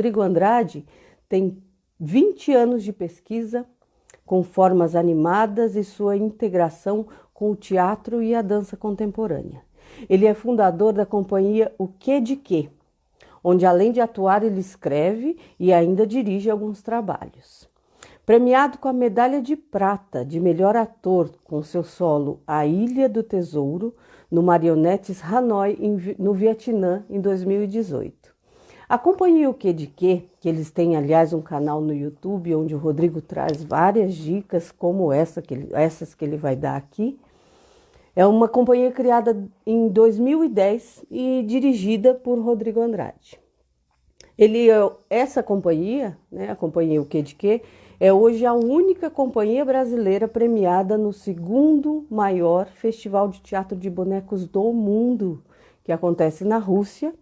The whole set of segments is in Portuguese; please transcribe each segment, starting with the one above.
Rodrigo Andrade tem 20 anos de pesquisa com formas animadas e sua integração com o teatro e a dança contemporânea. Ele é fundador da companhia O Que de Que, onde além de atuar ele escreve e ainda dirige alguns trabalhos. Premiado com a medalha de prata de melhor ator com seu solo A Ilha do Tesouro, no Marionetes Hanoi, no Vietnã, em 2018. A companhia O Que de Que eles têm, aliás, um canal no YouTube, onde o Rodrigo traz várias dicas, como essas que ele vai dar aqui. É uma companhia criada em 2010 e dirigida por Rodrigo Andrade. Essa companhia, né, a companhia O Que de Que, é hoje a única companhia brasileira premiada no segundo maior festival de teatro de bonecos do mundo, que acontece na Rússia,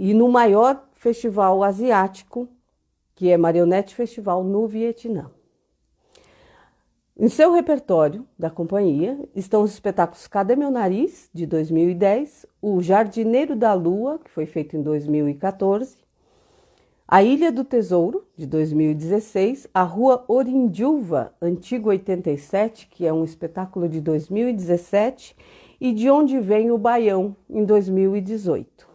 e no maior festival asiático, que é Marionete Festival, no Vietnã. Em seu repertório da companhia estão os espetáculos Cadê Meu Nariz, de 2010, O Jardineiro da Lua, que foi feito em 2014, A Ilha do Tesouro, de 2016, A Rua Orindiúva, Antigo 87, que é um espetáculo de 2017, e De Onde Vem o Baião, em 2018.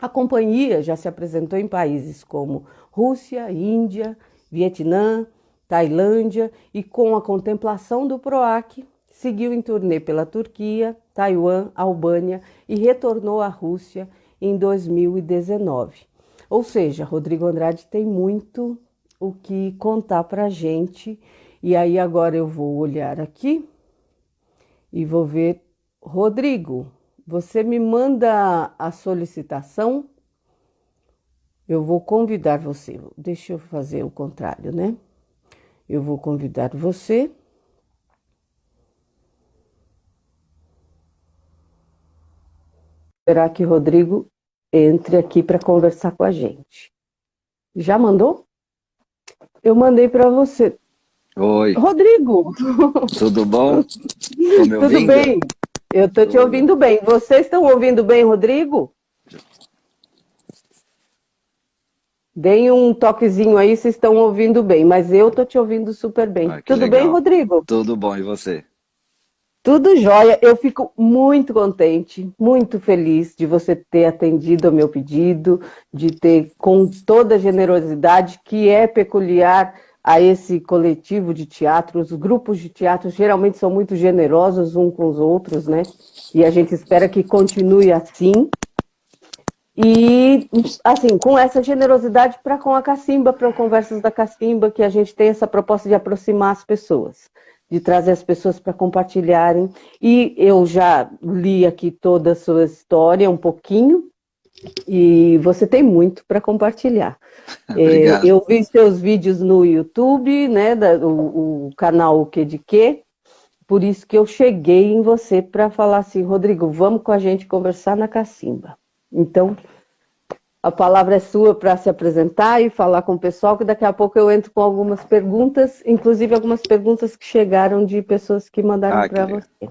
A companhia já se apresentou em países como Rússia, Índia, Vietnã, Tailândia e, com a contemplação do PROAC, seguiu em turnê pela Turquia, Taiwan, Albânia e retornou à Rússia em 2019. Ou seja, Rodrigo Andrade tem muito o que contar para a gente. E aí agora eu vou olhar aqui e vou ver. Rodrigo, você me manda a solicitação? Eu vou convidar você. Deixa eu fazer o contrário, né? Eu vou convidar você. Esperar que Rodrigo entre aqui para conversar com a gente. Já mandou? Eu mandei para você. Oi. Rodrigo! Tudo bom? Tô me Tudo ouvindo? bem? Eu estou te ouvindo bem. Vocês estão ouvindo bem, Rodrigo? Deem um toquezinho aí se estão ouvindo bem, mas eu estou te ouvindo super bem. Ah, que Tudo bem, legal. Rodrigo? Tudo bom, e você? Tudo jóia. Eu fico muito contente, muito feliz de você ter atendido ao meu pedido, de ter, com toda a generosidade que é peculiar a esse coletivo de teatro. Os grupos de teatro geralmente são muito generosos uns com os outros, né? E a gente espera que continue assim. E, assim, com essa generosidade para com a Cacimba, para Conversas da Cacimba, que a gente tem essa proposta de aproximar as pessoas, de trazer as pessoas para compartilharem. E eu já li aqui toda a sua história, um pouquinho, e você tem muito para compartilhar. Obrigado. Eu vi seus vídeos no YouTube, né, o canal O Que de Que, por isso que eu cheguei em você para falar assim, Rodrigo, vamos com a gente conversar na Cacimba. Então, a palavra é sua para se apresentar e falar com o pessoal, que daqui a pouco eu entro com algumas perguntas, inclusive algumas perguntas que chegaram de pessoas que mandaram para você.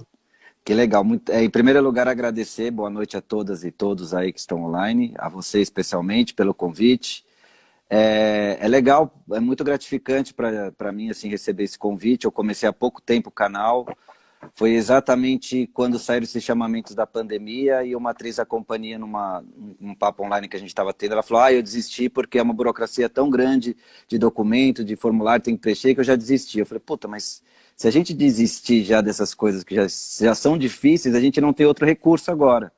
Que legal. Em primeiro lugar, agradecer. Boa noite a todas e todos aí que estão online, a você especialmente pelo convite. É legal, é muito gratificante para mim assim, receber esse convite. Eu comecei há pouco tempo o canal. Foi exatamente quando saíram esses chamamentos da pandemia e uma atriz da companhia, num papo online que a gente estava tendo, ela falou, eu desisti porque é uma burocracia tão grande de documento, de formulário, tem que preencher, que eu já desisti. Eu falei, puta, mas se a gente desistir já dessas coisas que já são difíceis, a gente não tem outro recurso agora.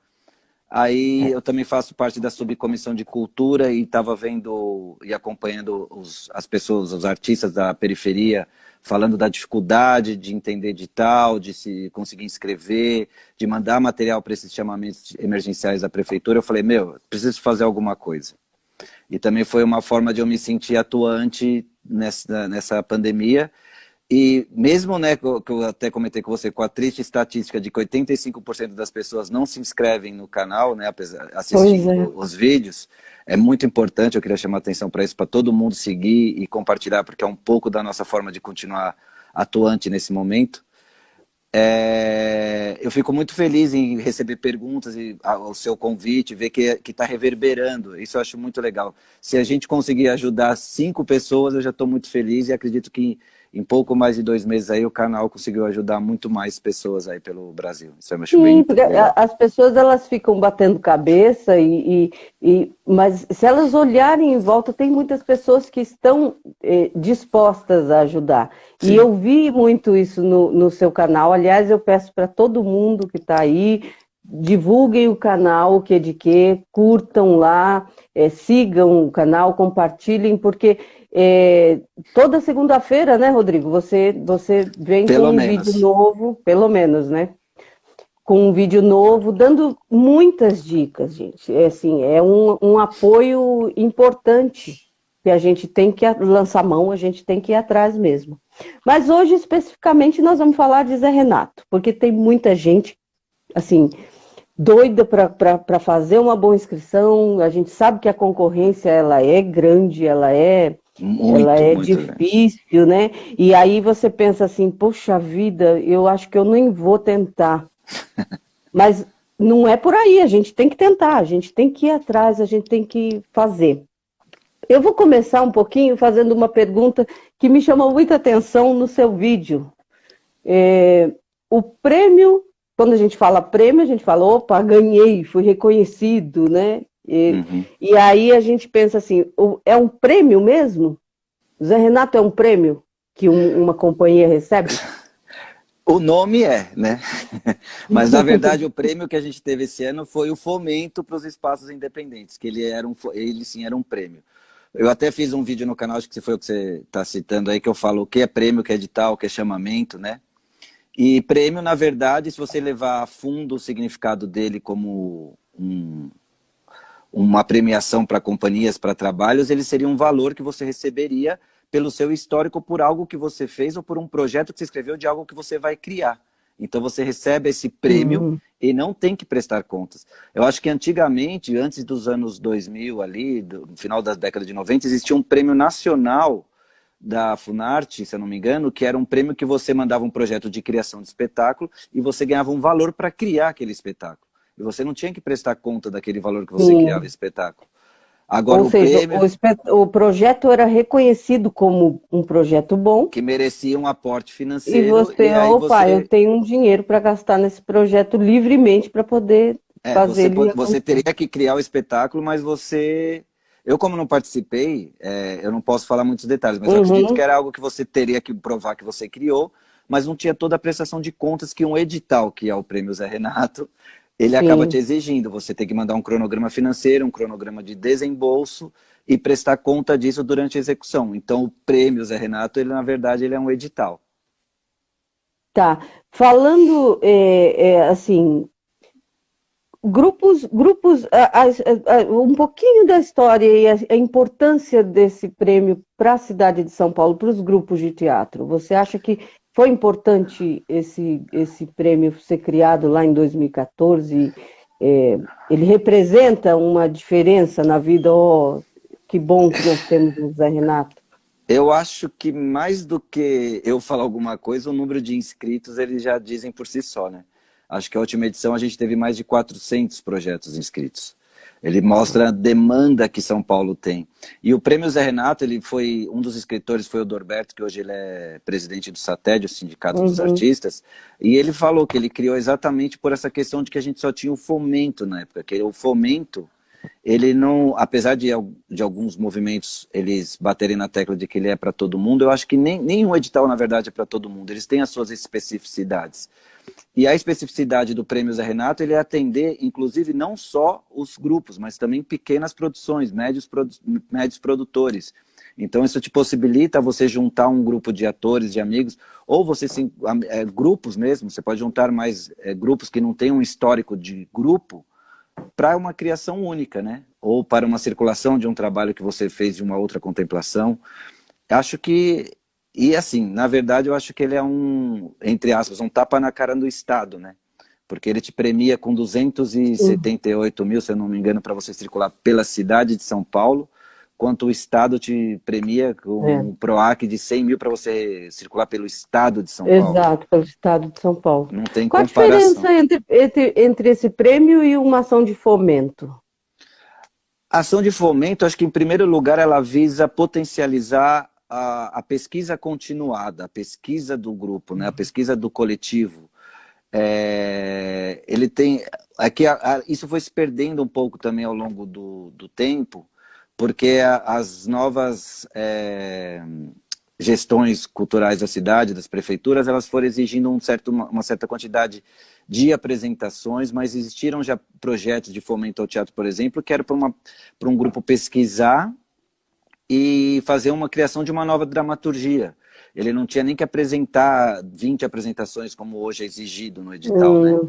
Aí eu também faço parte da subcomissão de cultura e estava vendo e acompanhando as pessoas, os artistas da periferia, falando da dificuldade de entender edital, de se conseguir inscrever, de mandar material para esses chamamentos emergenciais da prefeitura. Eu falei, preciso fazer alguma coisa. E também foi uma forma de eu me sentir atuante nessa pandemia. E mesmo, né, que eu até comentei com você, com a triste estatística de que 85% das pessoas não se inscrevem no canal, né, assistindo os vídeos, é muito importante, eu queria chamar a atenção para isso, para todo mundo seguir e compartilhar, porque é um pouco da nossa forma de continuar atuante nesse momento. Eu fico muito feliz em receber perguntas e o seu convite, ver que está reverberando. Isso eu acho muito legal. Se a gente conseguir ajudar 5 pessoas, eu já estou muito feliz e acredito que em pouco mais de 2 meses aí o canal conseguiu ajudar muito mais pessoas aí pelo Brasil. Isso eu acho Sim, bem porque legal. as pessoas elas ficam batendo cabeça, mas se elas olharem em volta, tem muitas pessoas que estão dispostas a ajudar. E Sim, eu vi muito isso no seu canal. Aliás, eu peço para todo mundo que está aí, divulguem o canal, o que é de quê, curtam lá, sigam o canal, compartilhem, porque toda segunda-feira, né, Rodrigo, você vem com pelo um vídeo menos. novo, pelo menos, né? Com um vídeo novo, dando muitas dicas, gente. É assim, é um apoio importante que a gente tem que lançar mão, a gente tem que ir atrás mesmo. Mas hoje, especificamente, nós vamos falar de Zé Renato, porque tem muita gente, assim, doida para fazer uma boa inscrição. A gente sabe que a concorrência, ela é grande, ela Muito, é muito grande. difícil, né? E aí você pensa assim, poxa vida, eu acho que eu nem vou tentar. Mas não é por aí, a gente tem que tentar, a gente tem que ir atrás, a gente tem que fazer. Eu vou começar um pouquinho fazendo uma pergunta que me chamou muita atenção no seu vídeo. O prêmio, quando a gente fala prêmio, a gente fala, opa, ganhei, fui reconhecido, né? Uhum. E aí a gente pensa assim, é um prêmio mesmo? Zé Renato é um prêmio que uma companhia recebe? O nome é, né? Mas na verdade o prêmio que a gente teve esse ano foi o fomento para os espaços independentes, que ele sim era um prêmio. Eu até fiz um vídeo no canal, acho que foi o que você está citando aí, que eu falo o que é prêmio, o que é edital, o que é chamamento, né? E prêmio, na verdade, se você levar a fundo o significado dele como uma premiação para companhias, para trabalhos, ele seria um valor que você receberia pelo seu histórico por algo que você fez ou por um projeto que você escreveu de algo que você vai criar. Então você recebe esse prêmio Hum, e não tem que prestar contas. Eu acho que antigamente, antes dos anos 2000 ali, no final da década de 90, existia um prêmio nacional da Funarte, se eu não me engano, que era um prêmio que você mandava um projeto de criação de espetáculo e você ganhava um valor para criar aquele espetáculo. E você não tinha que prestar conta daquele valor que você criava o sim. espetáculo. Agora Ou o seja, prêmio o projeto era reconhecido como um projeto bom, que merecia um aporte e financeiro e você, aí opa, eu você tenho um dinheiro para gastar nesse projeto livremente para poder fazer ele você acontecer. teria que criar o espetáculo, mas eu como não participei, eu não posso falar muitos detalhes, mas eu acredito que Uhum, era algo que você teria que provar que você criou, mas não tinha toda a prestação de contas que um edital, que é o Prêmio Zé Renato, ele acaba te sim. exigindo. Você tem que mandar um cronograma financeiro, um cronograma de desembolso e prestar conta disso durante a execução. Então o Prêmio Zé Renato, ele na verdade ele é um edital. Tá. Falando assim, grupos, um pouquinho da história e a importância desse prêmio para a cidade de São Paulo, para os grupos de teatro. Você acha que foi importante esse prêmio ser criado lá em 2014? Ele representa uma diferença na vida? Oh, que bom que nós temos o Zé Renato. Eu acho que mais do que eu falar alguma coisa, o número de inscritos eles já dizem por si só, né? Acho que a última edição a gente teve mais de 400 projetos inscritos. Ele mostra a demanda que São Paulo tem. E o Prêmio Zé Renato, ele foi, um dos escritores foi o Dorberto, que hoje ele é presidente do SATED, o Sindicato dos Uhum, Artistas, e ele falou que ele criou exatamente por essa questão de que a gente só tinha o fomento na época, que o fomento ele não, apesar de alguns movimentos eles baterem na tecla de que ele é para todo mundo, eu acho que nenhum edital, na verdade, é para todo mundo. Eles têm as suas especificidades. E a especificidade do Prêmio Zé Renato ele é atender, inclusive, não só os grupos, mas também pequenas produções, médios produtores. Então, isso te possibilita você juntar um grupo de atores, de amigos, ou você, grupos mesmo, você pode juntar mais grupos que não têm um histórico de grupo, para uma criação única, né? Ou para uma circulação de um trabalho que você fez de uma outra contemplação. Acho que, e assim, na verdade eu acho que ele é entre aspas, um tapa na cara do Estado, né? Porque ele te premia com sim. 278 mil, se eu não me engano, para você circular pela cidade de São Paulo, quanto o Estado te premia com um PROAC de 100 mil para você circular pelo Estado de São Paulo. Exato, pelo Estado de São Paulo. Não tem Qual a comparação. diferença entre esse prêmio e uma ação de fomento? A ação de fomento, acho que em primeiro lugar ela visa potencializar a pesquisa continuada, a pesquisa do grupo, né? A pesquisa do coletivo. Ele tem... Aqui, isso foi se perdendo um pouco também ao longo do tempo, porque as novas gestões culturais da cidade, das prefeituras, elas foram exigindo uma certa quantidade de apresentações, mas existiram já projetos de fomento ao teatro, por exemplo, que era para um grupo pesquisar e fazer uma criação de uma nova dramaturgia. Ele não tinha nem que apresentar 20 apresentações como hoje é exigido no edital, né?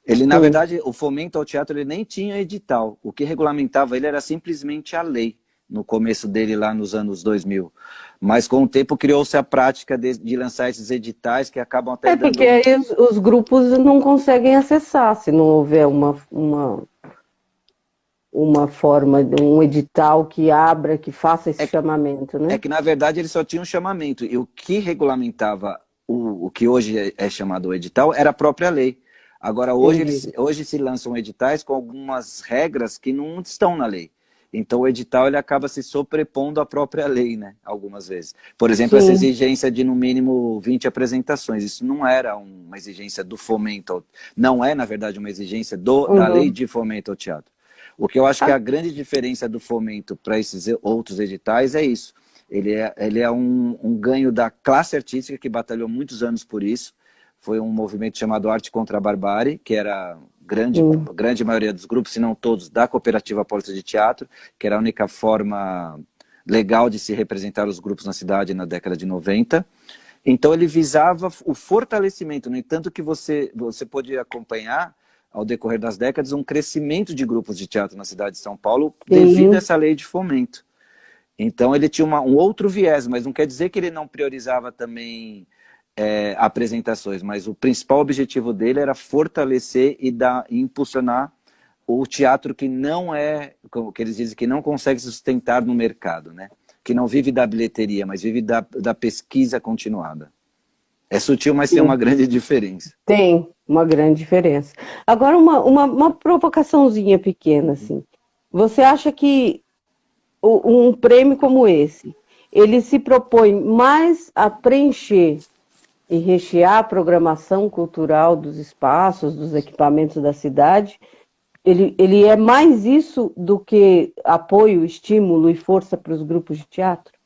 Ele, na verdade, o fomento ao teatro, ele nem tinha edital. O que regulamentava ele era simplesmente a lei, no começo dele lá nos anos 2000. Mas com o tempo criou-se a prática de lançar esses editais que acabam até dando... Porque aí os grupos não conseguem acessar se não houver uma forma, um edital que abra, que faça esse chamamento, né? É que, na verdade, ele só tinha um chamamento. E o que regulamentava o que hoje é chamado o edital era a própria lei. Agora, hoje se lançam editais com algumas regras que não estão na lei. Então, o edital ele acaba se sobrepondo à própria lei, né? Algumas vezes. Por exemplo, essa exigência de, no mínimo, 20 apresentações. Isso não era uma exigência do fomento. Não é, na verdade, uma exigência da lei de fomento ao teatro. O que eu acho que a grande diferença do fomento para esses outros editais é isso. Ele é um ganho da classe artística que batalhou muitos anos por isso. Foi um movimento chamado Arte contra a Barbárie, que era a grande maioria dos grupos, se não todos, da Cooperativa Paulista de Teatro, que era a única forma legal de se representar os grupos na cidade na década de 90. Então ele visava o fortalecimento, no entanto que você pôde acompanhar ao decorrer das décadas um crescimento de grupos de teatro na cidade de São Paulo devido a essa lei de fomento. Então ele tinha um outro viés, mas não quer dizer que ele não priorizava também apresentações, mas o principal objetivo dele era fortalecer e impulsionar o teatro que não como que eles dizem, que não consegue se sustentar no mercado, né? Que não vive da bilheteria, mas vive da pesquisa continuada. É sutil, mas tem uma grande diferença. Tem uma grande diferença. Agora, uma provocaçãozinha pequena, assim. Você acha que um prêmio como esse, ele se propõe mais a preencher e rechear a programação cultural dos espaços, dos equipamentos da cidade? Ele é mais isso do que apoio, estímulo e força para os grupos de teatro?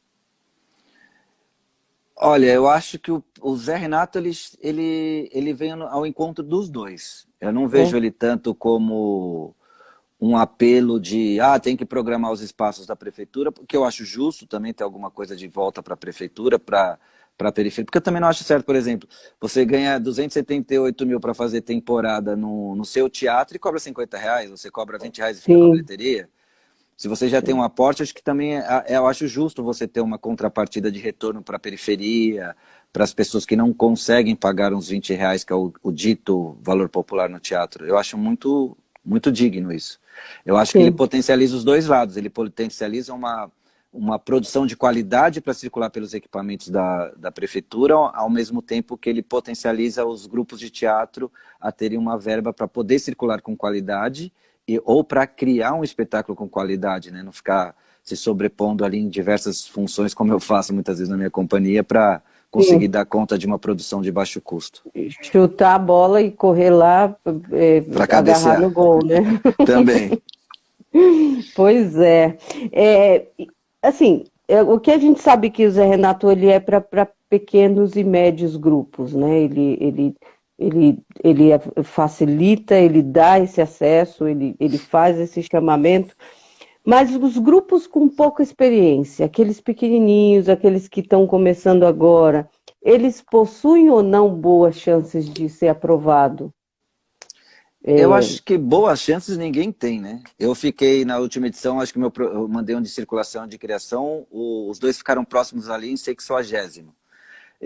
Olha, eu acho que o Zé Renato ele vem ao encontro dos dois. Eu não vejo ele tanto como um apelo de tem que programar os espaços da prefeitura, porque eu acho justo também ter alguma coisa de volta para a prefeitura, para a periferia, porque eu também não acho certo, por exemplo, você ganha 278 mil para fazer temporada no seu teatro e cobra R$50, você cobra R$20 e fica com a bilheteria. Se você já tem um aporte, acho que também eu acho justo você ter uma contrapartida de retorno para a periferia, para as pessoas que não conseguem pagar uns R$20, que é o dito valor popular no teatro. Eu acho muito, muito digno isso. Eu acho que ele potencializa os dois lados, ele potencializa uma produção de qualidade para circular pelos equipamentos da prefeitura, ao mesmo tempo que ele potencializa os grupos de teatro a terem uma verba para poder circular com qualidade, ou para criar um espetáculo com qualidade, né? Não ficar se sobrepondo ali em diversas funções, como eu faço muitas vezes na minha companhia, para conseguir dar conta de uma produção de baixo custo. Chutar a bola e correr lá, agarrar no gol, né? Também. Pois é. Assim, o que a gente sabe que o Zé Renato ele é para pequenos e médios grupos, né? Ele facilita, ele dá esse acesso, ele faz esse chamamento, mas os grupos com pouca experiência, aqueles pequenininhos, aqueles que estão começando agora, eles possuem ou não boas chances de ser aprovado? Eu acho que boas chances ninguém tem, né? Eu fiquei na última edição, acho que eu mandei um de circulação de criação, os dois ficaram próximos ali em 60º.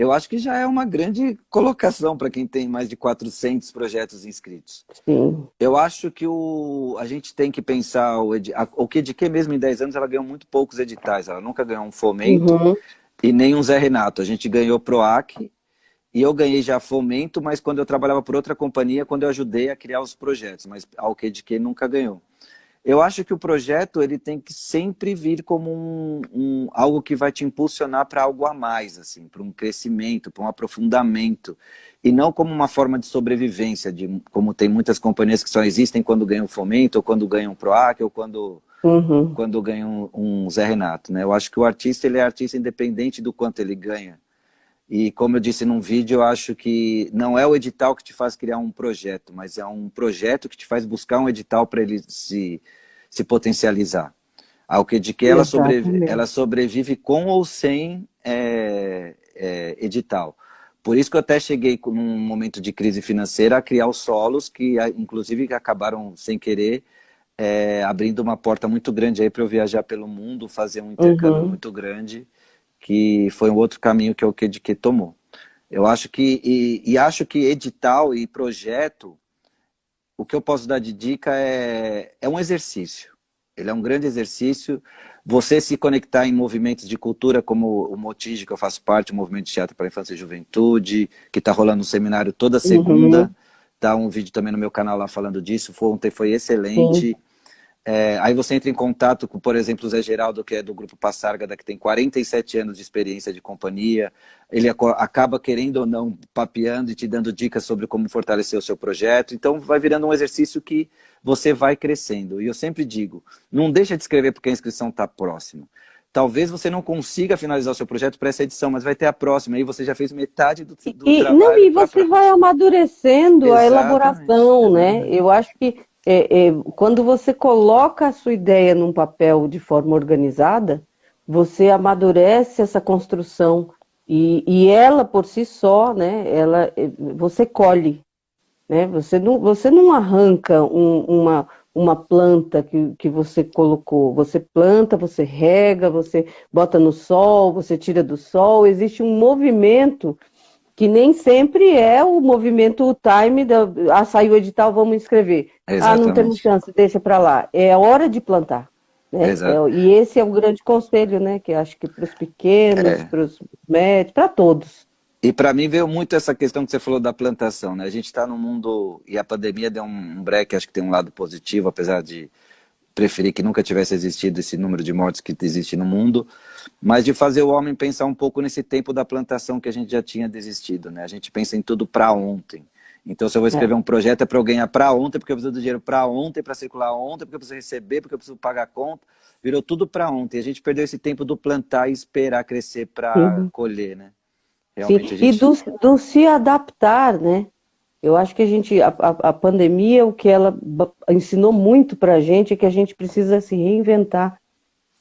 eu acho que já é uma grande colocação para quem tem mais de 400 projetos inscritos. Sim. Eu acho que a gente tem que pensar, o QDQ mesmo em 10 anos ela ganhou muito poucos editais, ela nunca ganhou um fomento Uhum. e nem um Zé Renato. A gente ganhou PROAC e eu ganhei já fomento, mas quando eu trabalhava por outra companhia, quando eu ajudei a criar os projetos, mas a QDQ nunca ganhou. Eu acho que o projeto ele tem que sempre vir como algo que vai te impulsionar para algo a mais, assim, para um crescimento, para um aprofundamento, e não como uma forma de sobrevivência, como tem muitas companhias que só existem quando ganham fomento, ou quando ganham PROAC, ou Uhum. quando ganham um Zé Renato, né? Eu acho que o artista ele é artista independente do quanto ele ganha. E como eu disse num vídeo, eu acho que não é o edital que te faz criar um projeto, mas é um projeto que te faz buscar um edital para ele se potencializar. A OKDQ, ela Exatamente. sobrevive com ou sem edital. Por isso que eu até cheguei num momento de crise financeira a criar os solos, que inclusive acabaram sem querer abrindo uma porta muito grande aí para eu viajar pelo mundo, fazer um intercâmbio Uhum. muito grande, que foi um outro caminho que o QDQ tomou. Eu acho que, acho que edital e projeto, o que eu posso dar de dica é um exercício. Ele é um grande exercício. Você se conectar em movimentos de cultura como o Motige, que eu faço parte, o Movimento de Teatro para a Infância e Juventude, que está rolando um seminário toda segunda. Uhum. Tá um vídeo também no meu canal lá falando disso. Ontem foi Sim. excelente. Aí você entra em contato com, por exemplo, o Zé Geraldo, que é do Grupo Passárgada, que tem 47 anos de experiência de companhia. Ele acaba, querendo ou não, papeando e te dando dicas sobre como fortalecer o seu projeto. Então, vai virando um exercício que você vai crescendo. E eu sempre digo, não deixa de escrever porque a inscrição está próxima. Talvez você não consiga finalizar o seu projeto para essa edição, mas vai ter a próxima. Aí você já fez metade do Não, trabalho e para a você vai próxima. amadurecendo a Exatamente, elaboração, né? exatamente. Eu acho que quando você coloca a sua ideia num papel de forma organizada, você amadurece essa construção e ela por si só, né? Você colhe, né? Você não arranca uma planta que você colocou. Você planta, você rega, você bota no sol, você tira do sol. Existe um movimento que nem sempre é o movimento, o time, saiu o edital, vamos inscrever. Ah, não temos Exatamente. chance, deixa para lá. É a hora de plantar. Né? Exato. E esse é o grande conselho, né? Que acho que para os pequenos, para os médios, para todos. E para mim veio muito essa questão que você falou da plantação, né? A gente está num mundo, e a pandemia deu um break, acho que tem um lado positivo, apesar de preferir que nunca tivesse existido esse número de mortes que existe no mundo, mas de fazer o homem pensar um pouco nesse tempo da plantação que a gente já tinha desistido, né? A gente pensa em tudo para ontem. Então, se eu vou É. escrever um projeto é para eu ganhar para ontem, porque eu preciso do dinheiro para ontem, para circular ontem, porque eu preciso receber, porque eu preciso pagar a conta. Virou tudo para ontem. A gente perdeu esse tempo do plantar e esperar crescer para Sim, colher, né? sim. Realmente a E gente do se adaptar, né? Eu acho que a pandemia, o que ela ensinou muito para a gente é que a gente precisa se reinventar.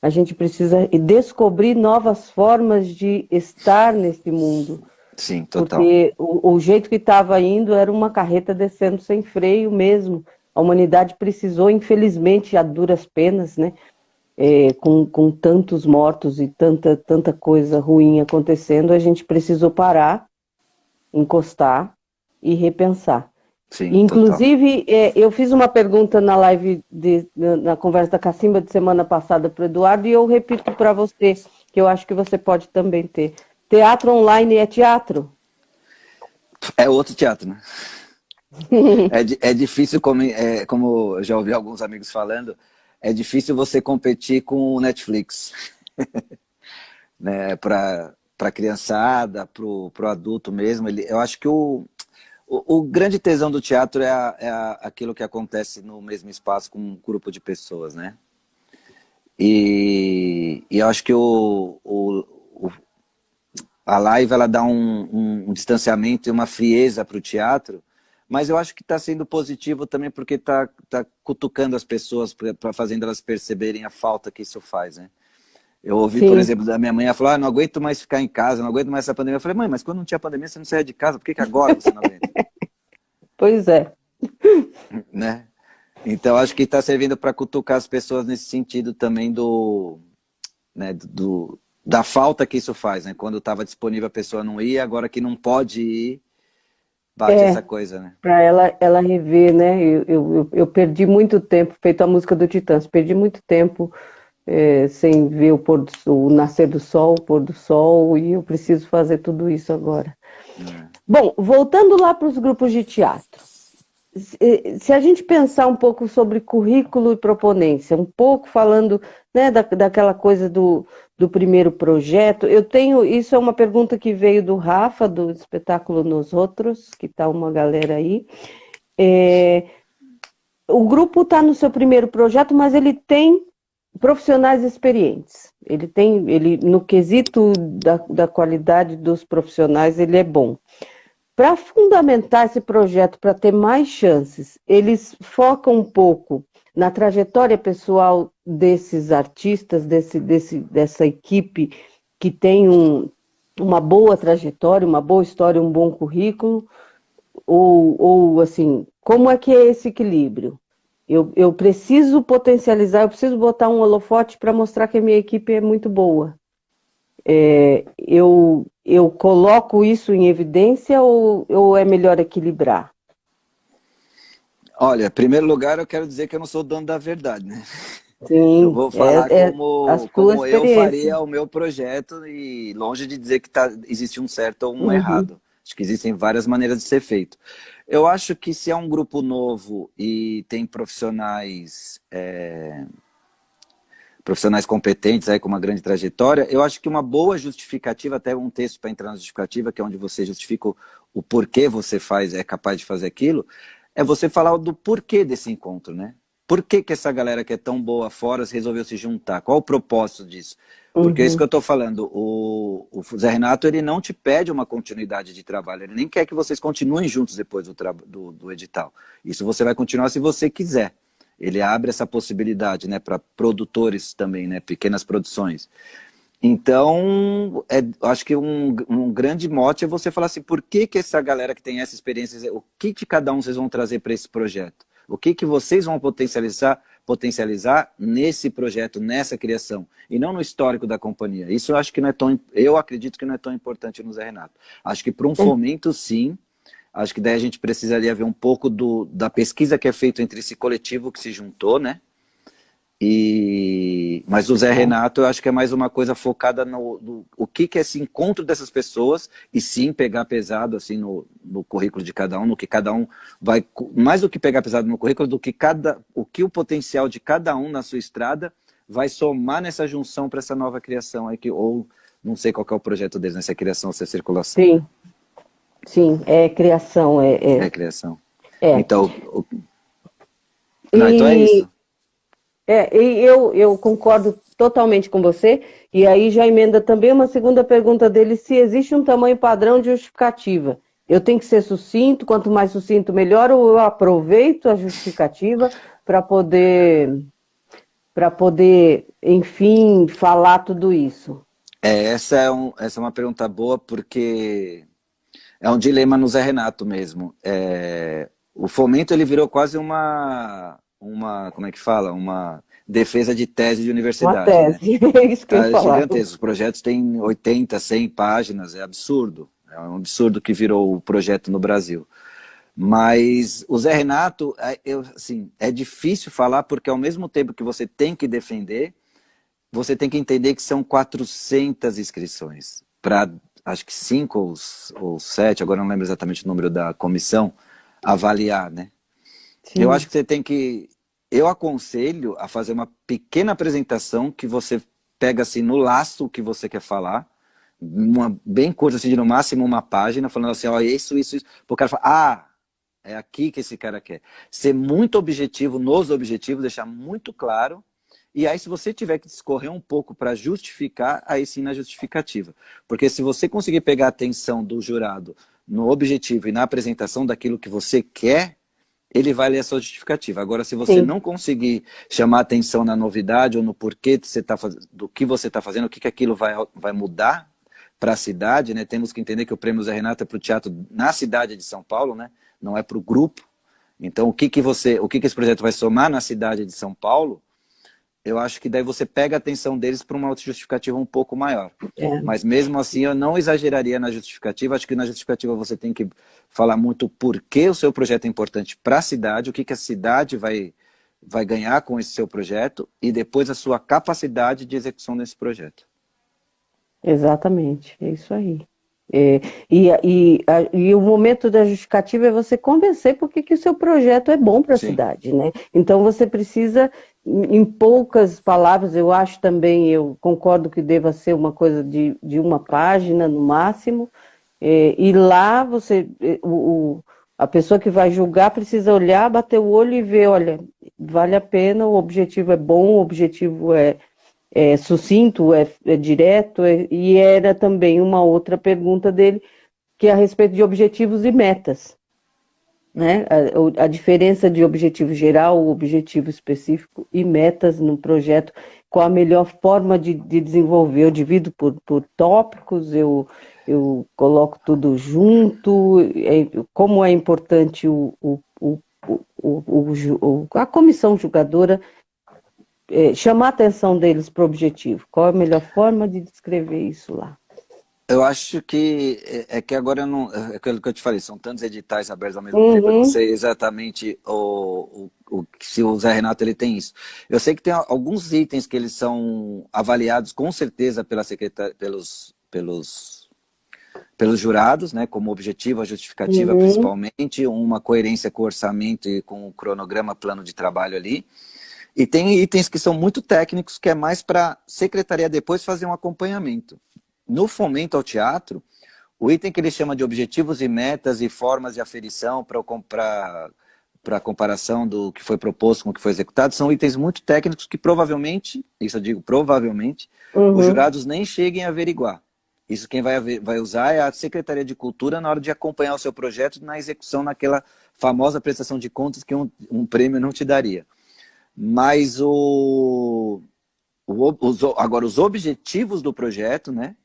A gente precisa descobrir novas formas de estar nesse mundo, sim, total. porque o jeito que estava indo era uma carreta descendo sem freio mesmo. A humanidade precisou, infelizmente, a duras penas, né? Com tantos mortos e tanta coisa ruim acontecendo, a gente precisou parar, encostar e repensar. Sim, total. Inclusive, eu fiz uma pergunta na live, na conversa da Cacimba de semana passada para o Eduardo, e eu repito para você, que eu acho que você pode também ter. Teatro online é teatro? É outro teatro, né? É difícil, como eu já ouvi alguns amigos falando, é difícil você competir com o Netflix, né? Para criançada, pro adulto mesmo. Eu acho que o grande tesão do teatro aquilo que acontece no mesmo espaço com um grupo de pessoas, né? E eu acho que a live ela dá um distanciamento e uma frieza para o teatro, mas eu acho que está sendo positivo também porque está cutucando as pessoas, fazendo elas perceberem a falta que isso faz, né? Eu ouvi, por Sim, exemplo, da minha mãe, ela falou, não aguento mais ficar em casa, não aguento mais essa pandemia. Eu falei, mãe, mas quando não tinha pandemia você não saía de casa, por que agora você não aguenta? pois é. Né? Então acho que está servindo para cutucar as pessoas nesse sentido também né, da falta que isso faz, né? Quando estava disponível a pessoa não ia, agora que não pode ir, bate essa coisa, né? Para ela rever, né? Eu perdi muito tempo, feito a música do Titãs, perdi muito tempo sem ver o pôr do sol, o nascer do sol, o pôr do sol, e eu preciso fazer tudo isso agora. Bom, voltando lá para os grupos de teatro. Se a gente pensar um pouco sobre currículo e proponência, um pouco falando, né, daquela coisa do primeiro projeto, isso é uma pergunta que veio do Rafa, do espetáculo Nos Outros, que está uma galera aí. O grupo está no seu primeiro projeto, mas ele tem profissionais experientes. Ele no quesito da qualidade dos profissionais, ele é bom. Para fundamentar esse projeto, para ter mais chances, eles focam um pouco na trajetória pessoal desses artistas, dessa equipe que tem uma boa trajetória, uma boa história, um bom currículo, ou assim, como é que é esse equilíbrio? Eu preciso potencializar, eu preciso botar um holofote para mostrar que a minha equipe é muito boa. Eu coloco isso em evidência ou é melhor equilibrar? Olha, em primeiro lugar, eu quero dizer que eu não sou dono da verdade, né? Eu Sim, vou falar a sua como eu experiência. faria o meu projeto e longe de dizer que existe um certo ou um Uhum. errado. Acho que existem várias maneiras de ser feito. Eu acho que se é um grupo novo e tem profissionais competentes aí com uma grande trajetória, eu acho que uma boa justificativa, até um texto para entrar na justificativa, que é onde você justifica o porquê você é capaz de fazer aquilo, é você falar do porquê desse encontro, né? Por que essa galera que é tão boa fora resolveu se juntar? Qual o propósito disso? Porque é isso que eu estou falando. O Zé Renato, ele não te pede uma continuidade de trabalho, ele nem quer que vocês continuem juntos depois do edital. Isso você vai continuar se você quiser. Ele abre essa possibilidade, né, para produtores também, né, pequenas produções. Então, acho que um grande mote é você falar assim, por que essa galera que tem essa experiência, o que cada um vocês vão trazer para esse projeto? O que vocês vão potencializar nesse projeto, nessa criação, e não no histórico da companhia. Isso eu acho que não é eu acredito que não é tão importante no Zé Renato. Acho que para um fomento, sim. Acho que daí a gente precisaria ver um pouco da pesquisa que é feita entre esse coletivo que se juntou, né? Mas o Zé Renato, eu acho que é mais uma coisa focada no que é esse encontro dessas pessoas, e sim pegar pesado assim no currículo de cada um, no que cada um vai, mais do que pegar pesado no currículo, o que o potencial de cada um na sua estrada vai somar nessa junção para essa nova criação aí, ou não sei qual que é o projeto deles, nessa criação, essa circulação. Sim, sim, é criação, É criação. é. Então, não, então é isso. E eu concordo totalmente com você, e aí já emenda também uma segunda pergunta dele, se existe um tamanho padrão de justificativa. Eu tenho que ser sucinto, quanto mais sucinto melhor, ou eu aproveito a justificativa para poder, enfim, falar tudo isso. Essa é uma pergunta boa, porque é um dilema no Zé Renato mesmo. O fomento, ele virou quase como é que fala? Uma defesa de tese de Uma universidade, né? tese, é isso que eu ia É falar. gigantesco. Os projetos têm 80, 100 páginas, é absurdo. É um absurdo que virou o projeto no Brasil. Mas o Zé Renato, assim, é difícil falar, porque ao mesmo tempo que você tem que defender, você tem que entender que são 400 inscrições para, acho que 5 ou 7, agora não lembro exatamente o número da comissão, avaliar, né? Sim. Eu acho que você tem que... Eu aconselho a fazer uma pequena apresentação que você pega assim no laço o que você quer falar, bem curta, assim, de no máximo uma página, falando assim, ó, isso. O cara fala, é aqui que esse cara quer. Ser muito objetivo nos objetivos, deixar muito claro. E aí, se você tiver que discorrer um pouco para justificar, aí sim na justificativa. Porque se você conseguir pegar a atenção do jurado no objetivo e na apresentação daquilo que você quer, ele vai ler a sua justificativa. Agora, se você não conseguir chamar atenção na novidade ou no porquê do que você está fazendo, o que aquilo vai mudar para a cidade, né? Temos que entender que o Prêmio Zé Renato é para o teatro na cidade de São Paulo, né? Não é para o grupo. Então, o que esse projeto vai somar na cidade de São Paulo, eu acho que daí você pega a atenção deles para uma outra justificativa um pouco maior. É, Mas mesmo assim, eu não exageraria na justificativa. Acho que na justificativa você tem que falar muito por que o seu projeto é importante para a cidade, o que, que a cidade vai ganhar com esse seu projeto e depois a sua capacidade de execução desse projeto. exatamente, é isso aí. É, e o momento da justificativa é você convencer porque que o seu projeto é bom para a Sim. cidade, né? Então você precisa, em poucas palavras, eu acho também, eu concordo que deva ser uma coisa de uma página no máximo, e lá você, a pessoa que vai julgar precisa olhar, bater o olho e ver, olha, vale a pena, o objetivo é bom, o objetivo é sucinto, é direto, e era também uma outra pergunta dele, que é a respeito de objetivos e metas, né? A diferença de objetivo geral, objetivo específico e metas no projeto, qual a melhor forma de desenvolver. Eu divido por tópicos, eu coloco tudo junto, como é importante a comissão julgadora chamar a atenção deles para o objetivo. Qual é a melhor forma de descrever isso lá? Eu acho que é que agora eu não, é aquilo que eu te falei, são tantos editais abertos ao mesmo tempo, eu não Uhum, sei exatamente se o Zé Renato ele tem isso. Eu sei que tem alguns itens que eles são avaliados com certeza pela pelos jurados, né, como objetivo, a justificativa uhum, principalmente, uma coerência com o orçamento e com o cronograma, plano de trabalho ali. E tem itens que são muito técnicos, que é mais para a secretaria depois fazer um acompanhamento. No fomento ao teatro, o item que ele chama de objetivos e metas e formas de aferição para a comparação do que foi proposto com o que foi executado, são itens muito técnicos que provavelmente, isso eu digo provavelmente, os uhum. jurados nem cheguem a averiguar. Isso quem vai usar é a Secretaria de Cultura na hora de acompanhar o seu projeto na execução naquela famosa prestação de contas que um prêmio não te daria. Mas agora os objetivos do projeto, né?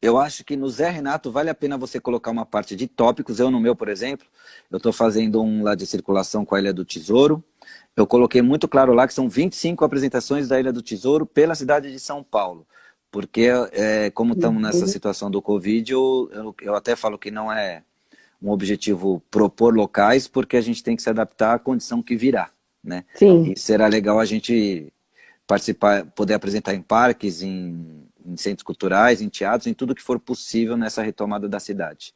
Eu acho que no Zé Renato vale a pena você colocar uma parte de tópicos. Eu no meu, por exemplo, eu estou fazendo um lá de circulação com a Ilha do Tesouro. Eu coloquei muito claro lá que são 25 apresentações da Ilha do Tesouro pela cidade de São Paulo. Porque, como estamos nessa Uhum. situação do Covid, eu até falo que não é um objetivo propor locais, porque a gente tem que se adaptar à condição que virá, né? Sim, E será legal a gente participar, poder apresentar em parques, em centros culturais, em teatros, em tudo que for possível nessa retomada da cidade.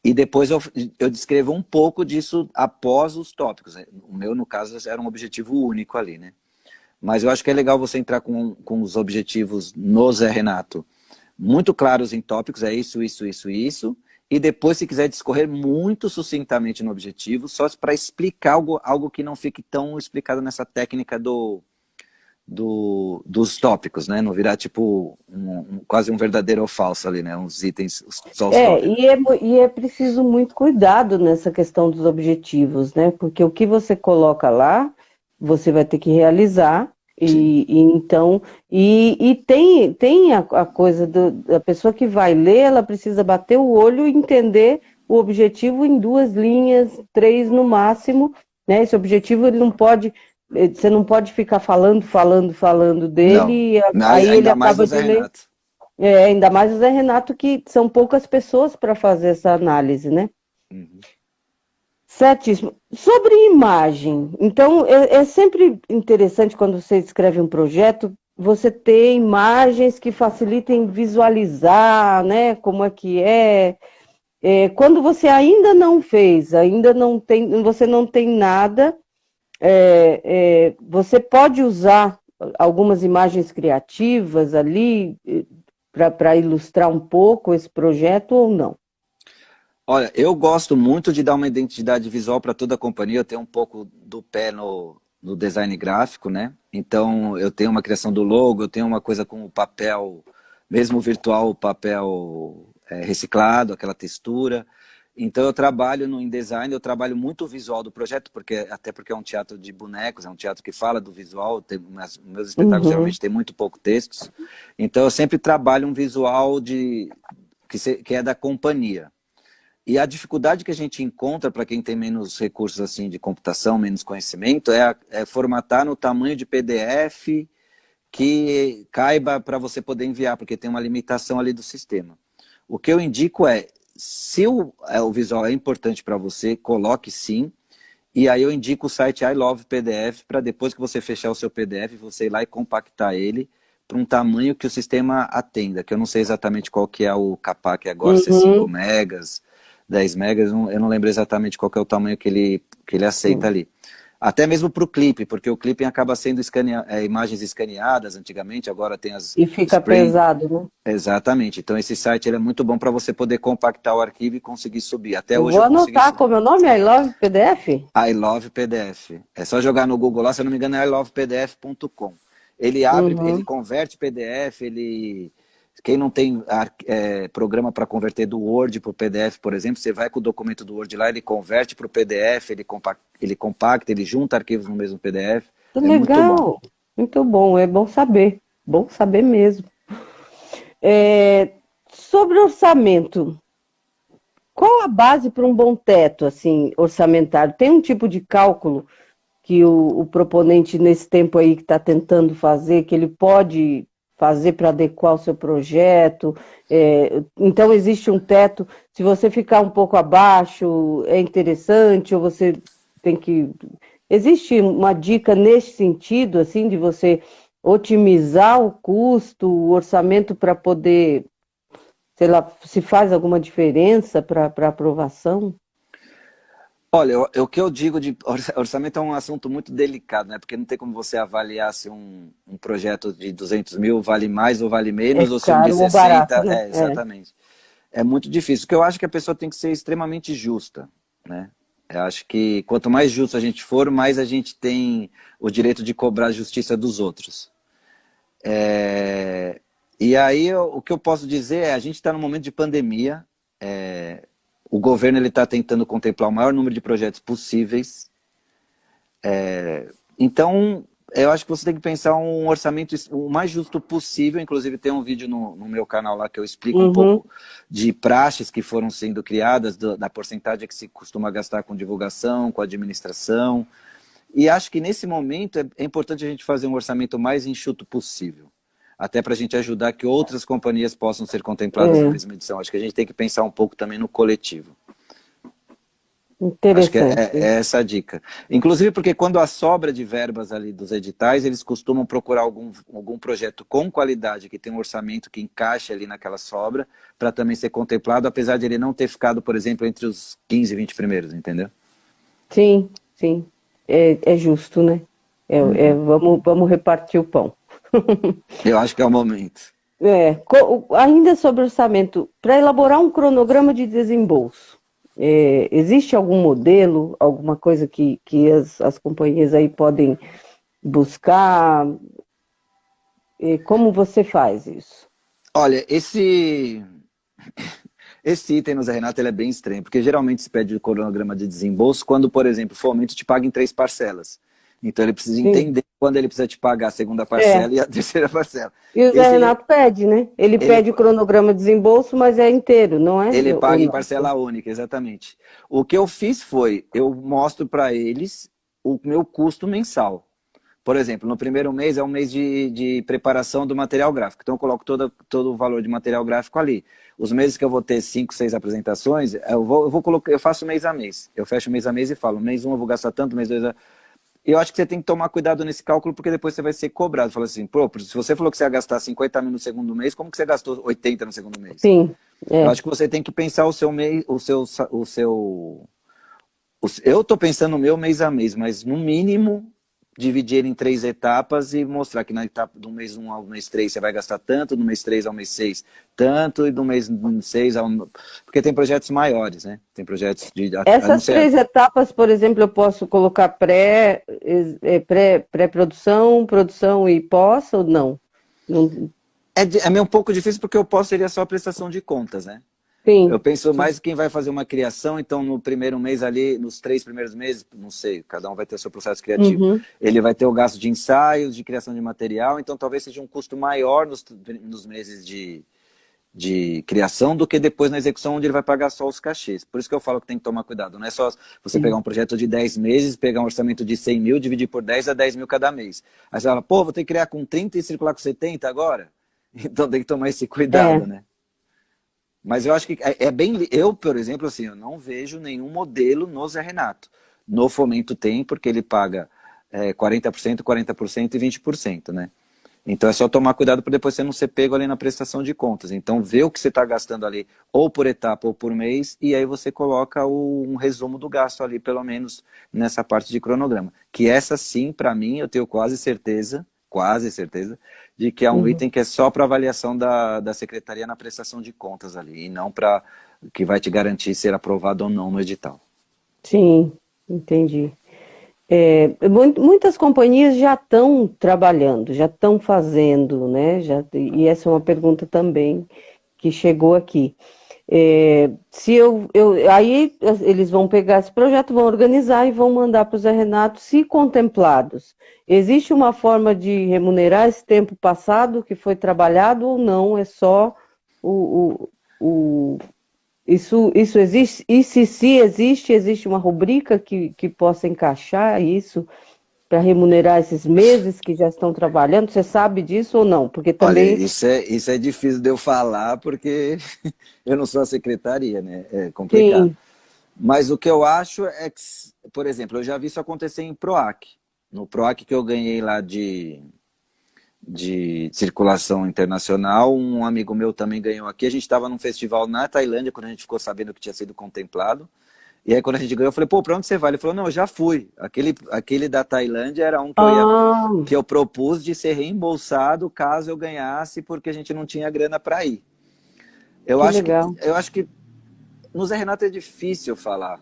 E depois eu descrevo um pouco disso após os tópicos. O meu, no caso, era um objetivo único ali, né? Mas eu acho que é legal você entrar com os objetivos no Zé Renato muito claros em tópicos, é isso, isso, isso, isso, e depois, se quiser discorrer muito sucintamente no objetivo, só para explicar algo que não fique tão explicado nessa técnica dos tópicos, né? Não virar tipo quase um verdadeiro ou falso ali, né? Uns itens, só os tópicos. e é preciso muito cuidado nessa questão dos objetivos, né? Porque o que você coloca lá, você vai ter que realizar, Sim. e tem a coisa da pessoa que vai ler, ela precisa bater o olho e entender o objetivo em 2 linhas, 3 no máximo, né? Esse objetivo ele não pode, você não pode ficar falando Não. dele, e aí ele Ainda mais o acaba Zé de ler. Renato. Ainda mais o Zé Renato, que são poucas pessoas para fazer essa análise, né? Uhum. Certíssimo. Sobre imagem, então é sempre interessante quando você escreve um projeto, você ter imagens que facilitem visualizar, né? Como é que é. Quando você ainda não fez, ainda não tem, você não tem nada, você pode usar algumas imagens criativas ali para ilustrar um pouco esse projeto ou não? Olha, eu gosto muito de dar uma identidade visual para toda a companhia. Eu tenho um pouco do pé no design gráfico, né? Então, eu tenho uma criação do logo, eu tenho uma coisa com o papel, mesmo virtual, o papel reciclado, aquela textura. Então, eu trabalho no InDesign, eu trabalho muito o visual do projeto, até porque é um teatro de bonecos, é um teatro que fala do visual. Meus espetáculos Uhum. geralmente têm muito pouco textos. Então, eu sempre trabalho um visual que é da companhia. E a dificuldade que a gente encontra para quem tem menos recursos assim de computação, menos conhecimento, é formatar no tamanho de PDF que caiba para você poder enviar, porque tem uma limitação ali do sistema. O que eu indico é, se o visual é importante para você, coloque sim, e aí eu indico o site I Love PDF, para depois que você fechar o seu PDF, você ir lá e compactar ele para um tamanho que o sistema atenda, que eu não sei exatamente qual que é o capac agora, se é 5 Uhum. megas, 10 megas, eu não lembro exatamente qual que é o tamanho que ele aceita Sim. ali. Até mesmo para o clipe, porque o clipe acaba sendo imagens escaneadas antigamente, agora tem as E fica Spring. pesado, né? Exatamente. Então esse site ele é muito bom para você poder compactar o arquivo e conseguir subir. Até Eu hoje vou eu consegui anotar subir. como é o nome, I Love PDF? I Love PDF. É só jogar no Google lá, se eu não me engano é ilovepdf.com. Ele abre, ele Uhum. converte PDF, quem não tem programa para converter do Word para o PDF, por exemplo, você vai com o documento do Word lá, ele converte para o PDF, ele compacta, ele junta arquivos no mesmo PDF. Que É muito bom. legal, muito bom, é bom saber mesmo. Sobre orçamento, qual a base para um bom teto, assim, orçamentário? Tem um tipo de cálculo que o proponente, nesse tempo aí que está tentando fazer, que ele pode fazer para adequar o seu projeto? Então, existe um teto, se você ficar um pouco abaixo, é interessante, ou você tem que... Existe uma dica nesse sentido, assim, de você otimizar o custo, o orçamento para poder, sei lá, se faz alguma diferença para aprovação? Olha, o que eu digo de orçamento é um assunto muito delicado, né? Porque não tem como você avaliar se um projeto de 200 mil vale mais ou vale É menos, ou se um de caro ou barato, 60, né? exatamente. É muito difícil. O que eu acho que a pessoa tem que ser extremamente justa, né? Eu acho que quanto mais justo a gente for, mais a gente tem o direito de cobrar a justiça dos outros. E aí, o que eu posso dizer é, a gente está num momento de pandemia, o governo está tentando contemplar o maior número de projetos possíveis. Então, eu acho que você tem que pensar um orçamento o mais justo possível. Inclusive, tem um vídeo no meu canal lá que eu explico um Uhum. pouco de praxes que foram sendo criadas, da porcentagem que se costuma gastar com divulgação, com administração. E acho que nesse momento é importante a gente fazer um orçamento mais enxuto possível. Até para a gente ajudar que outras companhias possam ser contempladas na É, mesma edição. Acho que a gente tem que pensar um pouco também no coletivo. Acho que interessante. é essa a dica. Inclusive porque quando há sobra de verbas ali dos editais, eles costumam procurar algum projeto com qualidade, que tem um orçamento que encaixe ali naquela sobra, para também ser contemplado, apesar de ele não ter ficado, por exemplo, entre os 15, 20 primeiros, entendeu? Sim, sim. É justo, né? Uhum. Vamos repartir o pão. Eu acho que é o momento. Ainda sobre orçamento, para elaborar um cronograma de desembolso, existe algum modelo, alguma coisa que as companhias aí podem buscar? Como você faz isso? Olha, esse item no Zé Renato ele é bem estranho, porque geralmente se pede o cronograma de desembolso quando, por exemplo, o fomento te paga em 3 parcelas. Então ele precisa Sim. entender quando ele precisa te pagar a segunda É. parcela e a terceira parcela. E o Zé Esse Renato pede, né? Ele ele, pede o cronograma de desembolso, mas é inteiro, não é? ele Ou paga em não? parcela única, exatamente. O que eu fiz foi, eu mostro para eles o meu custo mensal. Por exemplo, no primeiro mês é um mês de preparação do material gráfico. Então eu coloco todo o valor de material gráfico ali. Os meses que eu vou ter 5, 6 apresentações, eu vou colocar, eu faço mês a mês. Eu fecho mês a mês e falo, mês um eu vou gastar tanto, mês 2 eu acho que você tem que tomar cuidado nesse cálculo, porque depois você vai ser cobrado. Fala assim, pô, se você falou que você ia gastar 50 mil no segundo mês, como que você gastou 80 no segundo mês? Sim, Eu é. acho que você tem que pensar o seu mês, eu estou pensando no meu mês a mês, mas no mínimo dividir ele em 3 etapas e mostrar que na etapa do mês 1 ao mês 3 você vai gastar tanto, do mês 3 ao mês 6 tanto, e do mês 6 ao... Porque tem projetos maiores, né? Tem projetos de... não Essas sei, 3 etapas, por exemplo, eu posso colocar pré-produção, produção e pós ou não? Não- é meio um pouco difícil porque o pós seria só a prestação de contas, né? Eu Sim, penso sim. mais quem vai fazer uma criação, então no primeiro mês ali, nos 3 primeiros meses, não sei, cada um vai ter o seu processo criativo. Uhum. Ele vai ter o gasto de ensaios, de criação de material, então talvez seja um custo maior nos meses de criação do que depois na execução, onde ele vai pagar só os cachês. Por isso que eu falo que tem que tomar cuidado. Não é só você pegar um projeto de 10 meses, pegar um orçamento de 100 mil, dividir por 10 a 10 mil cada mês. Aí você fala, pô, vou ter que criar com 30 e circular com 70 agora? Então tem que tomar esse cuidado, É. né? Mas eu acho que é bem... Eu, por exemplo, assim, eu não vejo nenhum modelo no Zé Renato. No Fomento tem, porque ele paga 40%, 40% e 20%, né? Então é só tomar cuidado para depois você não ser pego ali na prestação de contas. Então vê o que você está gastando ali, ou por etapa ou por mês, e aí você coloca um resumo do gasto ali, pelo menos nessa parte de cronograma. Que essa sim, para mim, eu tenho quase certeza, de que é um Uhum. item que é só para avaliação da secretaria na prestação de contas ali, e não para que vai te garantir ser aprovado ou não no edital. Sim, entendi. Muitas companhias já estão trabalhando, já estão fazendo, né? E essa é uma pergunta também que chegou aqui. Se aí eles vão pegar esse projeto, vão organizar e vão mandar para o Zé Renato, se contemplados. Existe uma forma de remunerar esse tempo passado que foi trabalhado ou não? É só o, isso existe? E se existe uma rubrica que possa encaixar isso para remunerar esses meses que já estão trabalhando? Você sabe disso ou não? Porque Olha, também. isso é difícil de eu falar, porque eu não sou a secretaria, né? É complicado. Sim. Mas o que eu acho é que, por exemplo, eu já vi isso acontecer em PROAC. No PROAC que eu ganhei lá de circulação internacional, um amigo meu também ganhou aqui. A gente estava num festival na Tailândia, quando a gente ficou sabendo que tinha sido contemplado. E aí quando a gente ganhou, eu falei, pô, pra onde você vai? Ele falou, não, eu já fui. Aquele da Tailândia era um Ah, que eu propus de ser reembolsado caso eu ganhasse, porque a gente não tinha grana para ir. Eu que acho que, legal. eu acho que no Zé Renato é difícil falar,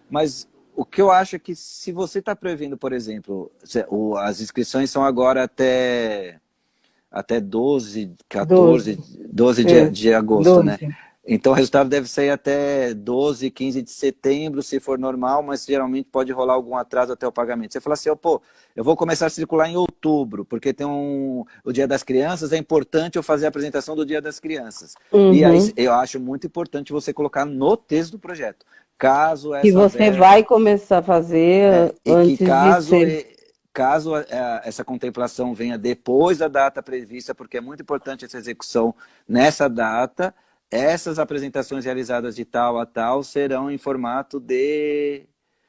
mas o que eu acho é que se você está prevendo, por exemplo, as inscrições são agora até 12, 14, 12. 12 É, de agosto, né? 12. Então o resultado deve sair até 12, 15 de setembro, se for normal, mas geralmente pode rolar algum atraso até o pagamento. Você fala assim, oh, pô, eu vou começar a circular em outubro, porque tem o Dia das Crianças, é importante eu fazer a apresentação do Dia das Crianças. E aí Uhum. eu acho muito importante você colocar no texto do projeto. Caso Que essa você verba, vai começar a fazer e que antes de ser. caso essa contemplação venha depois da data prevista, porque é muito importante essa execução nessa data, essas apresentações realizadas de tal a tal serão em formato de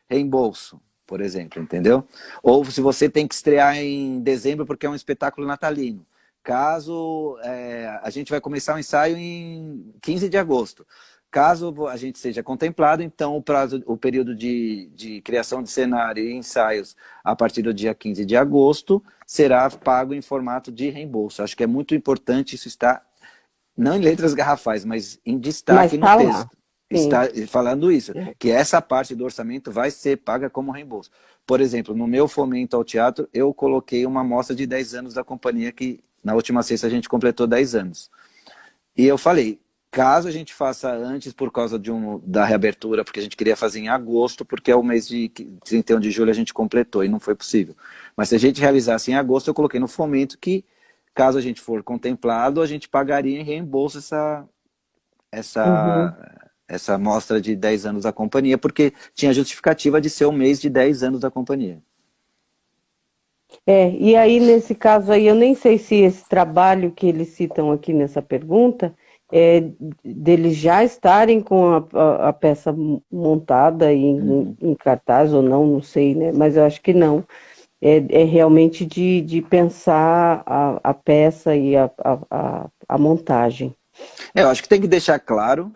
reembolso, por exemplo, entendeu? Ou se você tem que estrear em dezembro porque é um espetáculo natalino. Caso a gente vai começar o ensaio em 15 de agosto. Caso a gente seja contemplado, então o período de criação de cenário e ensaios a partir do dia 15 de agosto será pago em formato de reembolso. Acho que é muito importante isso estar, não em letras garrafais, mas em Mas destaque no tá lá. texto. Sim. Está falando isso, que essa parte do orçamento vai ser paga como reembolso. Por exemplo, no meu fomento ao teatro, eu coloquei uma amostra de 10 anos da companhia, que na última sexta a gente completou 10 anos. E eu falei, caso a gente faça antes por causa da reabertura, porque a gente queria fazer em agosto, porque é o mês de 31 de julho a gente completou e não foi possível. Mas se a gente realizasse em agosto, eu coloquei no fomento que, caso a gente for contemplado, a gente pagaria em reembolso Uhum. essa amostra de 10 anos da companhia, porque tinha justificativa de ser o mês de 10 anos da companhia. E aí, nesse caso aí, eu nem sei se esse trabalho que eles citam aqui nessa pergunta é deles já estarem com a peça montada em cartaz ou não, não sei, né? Mas eu acho que não. É realmente de pensar a peça e a montagem. Eu acho que tem que deixar claro,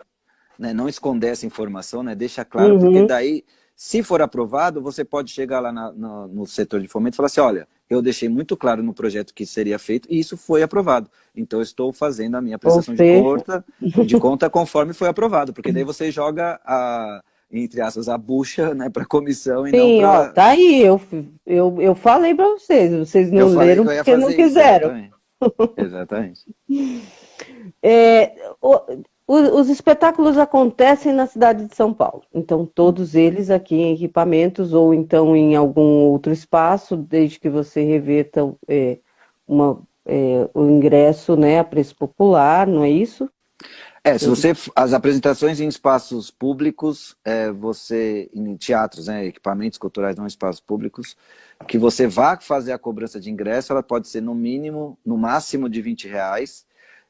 né, não esconder essa informação, né, deixa claro, porque Uhum. daí, se for aprovado, você pode chegar lá no setor de fomento e falar assim, olha, eu deixei muito claro no projeto que seria feito e isso foi aprovado. Então, eu estou fazendo a minha Ou prestação seja, de conta conforme foi aprovado, porque daí você joga entre aspas, a bucha, né, para a comissão e não sim, ó, para... tá aí, eu falei para vocês Eu não falei leram que eu ia porque não fazer isso, quiseram. exatamente. Exatamente. É, o- os espetáculos acontecem na cidade de São Paulo, então todos eles aqui em equipamentos ou então em algum outro espaço, desde que você reverta o ingresso, né, a preço popular, não é isso? Se você, as apresentações em espaços públicos, em teatros, né, equipamentos culturais não espaços públicos, que você vá fazer a cobrança de ingresso, ela pode ser no mínimo, no máximo de R$ 20,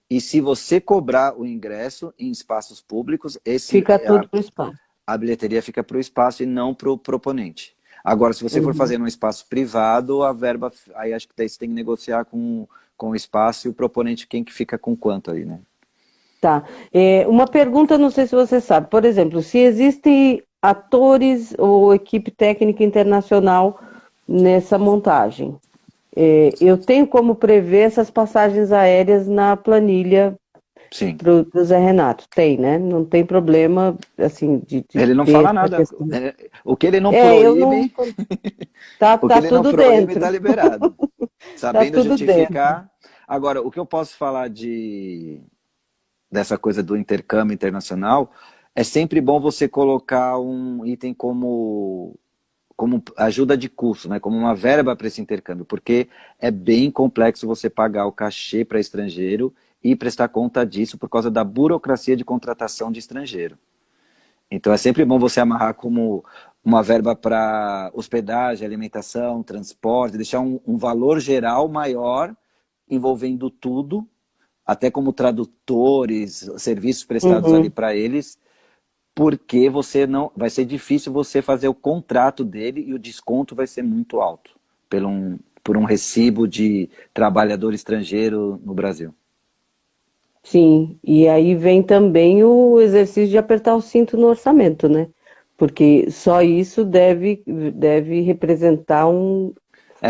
e se você cobrar o ingresso em espaços públicos, Fica tudo pro espaço. a bilheteria fica para o espaço e não para o proponente. Agora, se você for fazer num espaço privado, a verba, aí acho que daí você tem que negociar com o espaço e o proponente, quem que fica com quanto aí, né? Tá. Uma pergunta, não sei se você sabe. Por exemplo, se existem atores ou equipe técnica internacional nessa montagem, eu tenho como prever essas passagens aéreas na planilha Sim. do Zé Renato? Tem, né? Não tem problema, assim, de Ele não ter fala essa nada. questão. O que ele não Eu não... proíbe, Tá, o que tá ele não tudo proíbe dentro. está liberado. Tá Sabendo tudo dentro. justificar. Agora, o que eu posso falar dessa coisa do intercâmbio internacional, é sempre bom você colocar um item como ajuda de custo, né? Como uma verba para esse intercâmbio, porque é bem complexo você pagar o cachê para estrangeiro e prestar conta disso por causa da burocracia de contratação de estrangeiro. Então é sempre bom você amarrar como uma verba para hospedagem, alimentação, transporte, deixar um valor geral maior envolvendo tudo, até como tradutores, serviços prestados ali para eles, porque você não vai ser difícil você fazer o contrato dele e o desconto vai ser muito alto por um recibo de trabalhador estrangeiro no Brasil. Sim, e aí vem também o exercício de apertar o cinto no orçamento, né? Porque só isso deve representar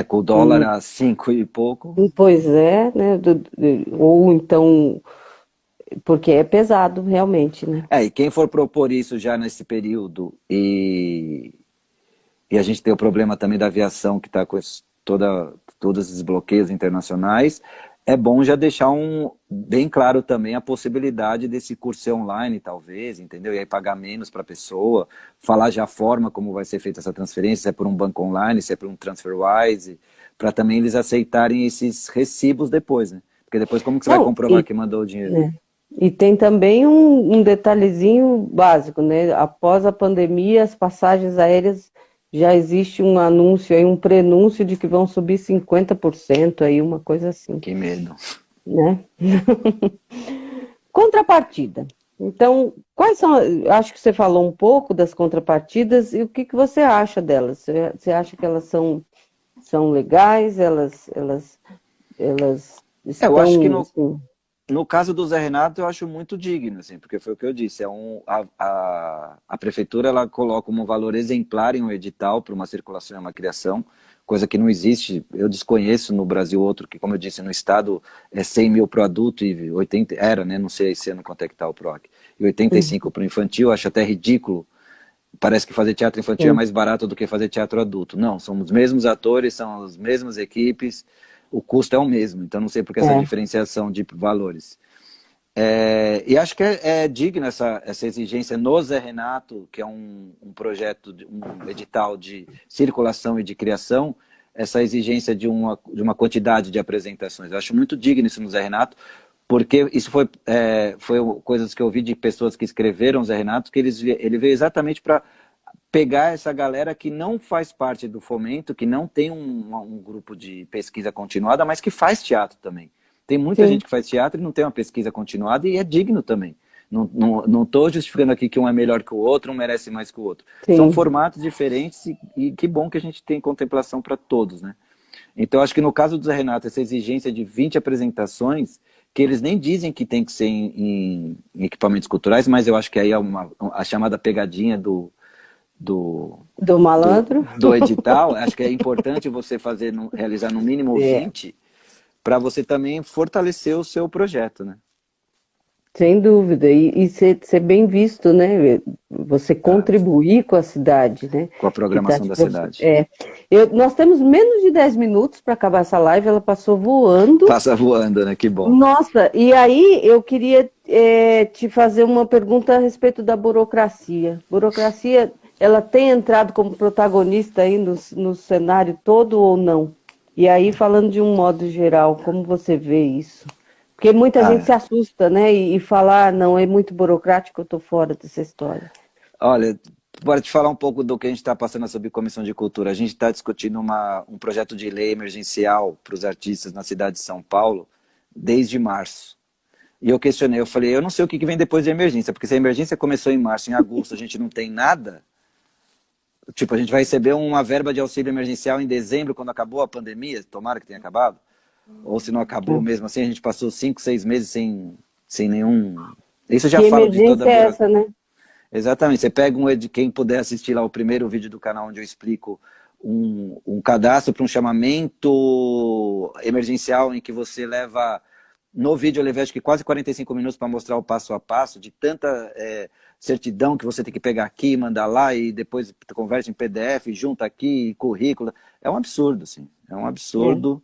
Com o dólar a 5 e pouco. Pois é, né? Ou então, porque é pesado realmente, né? E quem for propor isso já nesse período, e a gente tem o problema também da aviação que está com todos esses bloqueios internacionais, é bom já deixar bem claro também a possibilidade desse curso ser online, talvez, entendeu? E aí pagar menos para a pessoa, falar já a forma como vai ser feita essa transferência, se é por um banco online, se é por um TransferWise, para também eles aceitarem esses recibos depois, né? Porque depois como que você vai comprovar que mandou o dinheiro? E tem também um detalhezinho básico, né? Após a pandemia, as passagens aéreas já existe um anúncio aí, um prenúncio de que vão subir 50% aí, uma coisa assim. Que medo. Né? Contrapartida. Então, quais são, acho que você falou um pouco das contrapartidas, e o que você acha delas? Você acha que elas são legais? Elas estão... Eu acho que assim, no caso do Zé Renato, eu acho muito digno, assim, porque foi o que eu disse. A prefeitura ela coloca um valor exemplar em um edital para uma circulação e uma criação, coisa que não existe. Eu desconheço no Brasil outro, que, como eu disse, no estado é 100 mil para o adulto e 80, era, né? Não sei esse ano quanto é que está o PROC, e 85 para o infantil. Acho até ridículo. Parece que fazer teatro infantil é mais barato do que fazer teatro adulto. Não, são os mesmos atores, são as mesmas equipes, o custo é o mesmo, então não sei por que essa diferenciação de valores. E acho que é digna essa exigência no Zé Renato, que é um projeto, um edital de circulação e de criação, essa exigência de uma quantidade de apresentações. Eu acho muito digno isso no Zé Renato, porque isso foi coisas que eu ouvi de pessoas que escreveram o Zé Renato, que ele veio exatamente para pegar essa galera que não faz parte do fomento, que não tem um grupo de pesquisa continuada, mas que faz teatro também. Tem muita gente que faz teatro e não tem uma pesquisa continuada e é digno também. Não estou justificando aqui que um é melhor que o outro, um merece mais que o outro. São formatos diferentes e que bom que a gente tem contemplação para todos, né? Então, acho que no caso do Zé Renato, essa exigência de 20 apresentações, que eles nem dizem que tem que ser em equipamentos culturais, mas eu acho que aí é a chamada pegadinha do malandro. Do edital. Acho que é importante você realizar no mínimo 20 para você também fortalecer o seu projeto, né? Sem dúvida, e ser bem visto, né? Você contribuir com a cidade, né? Com a programação da cidade. Nós temos menos de 10 minutos para acabar essa live, ela passou voando. Passa voando, né? Que bom. Nossa, e aí eu queria te fazer uma pergunta a respeito da burocracia. Burocracia, ela tem entrado como protagonista aí no cenário todo ou não? E aí, falando de um modo geral, como você vê isso? Porque muita gente se Ah, assusta, né? E fala, ah, não, é muito burocrático, eu tô fora dessa história. olha, para te falar um pouco do que a gente está passando na Subcomissão de Cultura, a gente está discutindo um projeto de lei emergencial para os artistas na cidade de São Paulo desde março. E eu questionei, eu falei, eu não sei o que vem depois da emergência, porque se a emergência começou em março, em agosto a gente não tem nada, tipo, a gente vai receber uma verba de auxílio emergencial em dezembro, quando acabou a pandemia, tomara que tenha acabado, ou se não acabou mesmo assim, a gente passou 5, 6 meses sem nenhum... Isso eu já Que falo de toda a emergência é essa, né? Exatamente, você pega quem puder assistir lá o primeiro vídeo do canal onde eu explico um cadastro para um chamamento emergencial em que você leva, no vídeo eu levei acho que quase 45 minutos para mostrar o passo a passo de tanta certidão que você tem que pegar aqui, mandar lá e depois converte em PDF, junta aqui, currículo, é um absurdo, assim, é um É. absurdo.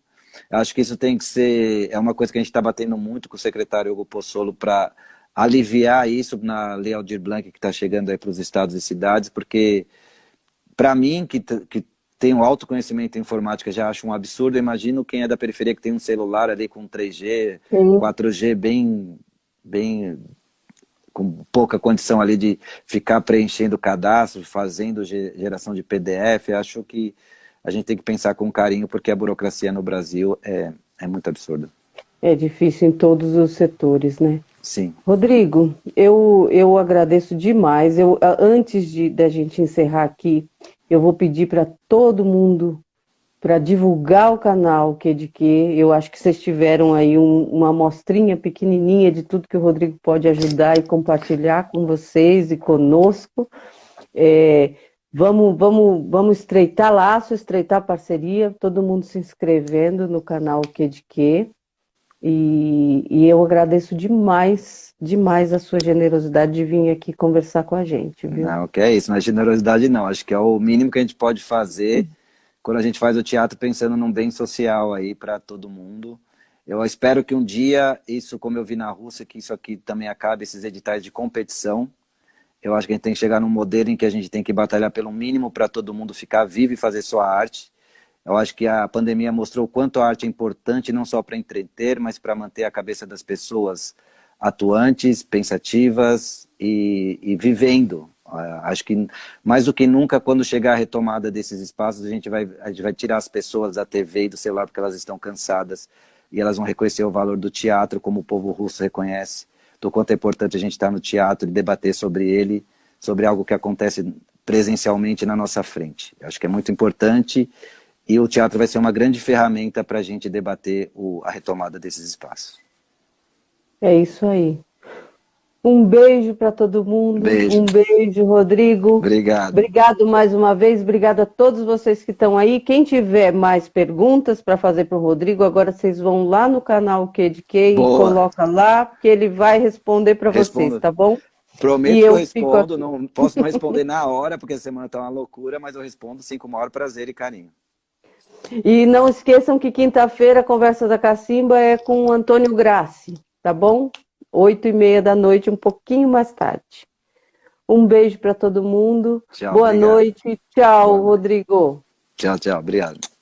Eu acho que isso tem que ser, é uma coisa que a gente está batendo muito com o secretário Hugo Pozzolo para aliviar isso na Lei Aldir Blanc que está chegando aí para os estados e cidades, porque para mim, que tenho alto conhecimento em informática, já acho um absurdo. Eu imagino quem é da periferia que tem um celular ali com 3G, Sim. 4G bem com pouca condição ali de ficar preenchendo cadastro, fazendo geração de PDF. Eu acho que a gente tem que pensar com carinho, porque a burocracia no Brasil é muito absurda. É difícil em todos os setores, né? Sim. Rodrigo, eu agradeço demais. Antes da gente encerrar aqui, eu vou pedir para todo mundo para divulgar o canal Que de Que. Eu acho que vocês tiveram aí uma amostrinha pequenininha de tudo que o Rodrigo pode ajudar e compartilhar com vocês e conosco. É, vamos estreitar laço, estreitar parceria, todo mundo se inscrevendo no canal Que de Que. E eu agradeço demais, demais a sua generosidade de vir aqui conversar com a gente, viu? Não, que é isso, não é generosidade não. Acho que é o mínimo que a gente pode fazer quando a gente faz o teatro pensando num bem social aí para todo mundo. Eu espero que um dia, isso como eu vi na Rússia, que isso aqui também acabe, esses editais de competição. Eu acho que a gente tem que chegar num modelo em que a gente tem que batalhar pelo mínimo para todo mundo ficar vivo e fazer sua arte. Eu acho que a pandemia mostrou o quanto a arte é importante, não só para entreter, mas para manter a cabeça das pessoas atuantes, pensativas e vivendo. Acho que mais do que nunca, quando chegar a retomada desses espaços, a gente vai tirar as pessoas da TV e do celular porque elas estão cansadas e elas vão reconhecer o valor do teatro como o povo russo reconhece, do quanto é importante a gente estar no teatro e debater sobre ele, sobre algo que acontece presencialmente na nossa frente. Acho que é muito importante e o teatro vai ser uma grande ferramenta para a gente debater a retomada desses espaços. É isso aí. Um beijo para todo mundo. Beijo. Um beijo, Rodrigo. Obrigado. Obrigado mais uma vez. Obrigado a todos vocês que estão aí. Quem tiver mais perguntas para fazer para o Rodrigo, agora vocês vão lá no canal Que de Que e Boa. coloca lá, porque ele vai responder para vocês, Respondo. tá bom? E Prometo que eu eu fico respondo. aqui. Não posso não responder na hora, porque a semana está uma loucura, mas eu respondo sim com o maior prazer e carinho. E não esqueçam que quinta-feira a Conversa da Cacimba é com o Antônio Grassi, tá bom? 8h30 da noite, um pouquinho mais tarde. Um beijo para todo mundo. Tchau, Boa obrigado. noite. Tchau, Boa noite. Rodrigo. Tchau, tchau. Obrigado.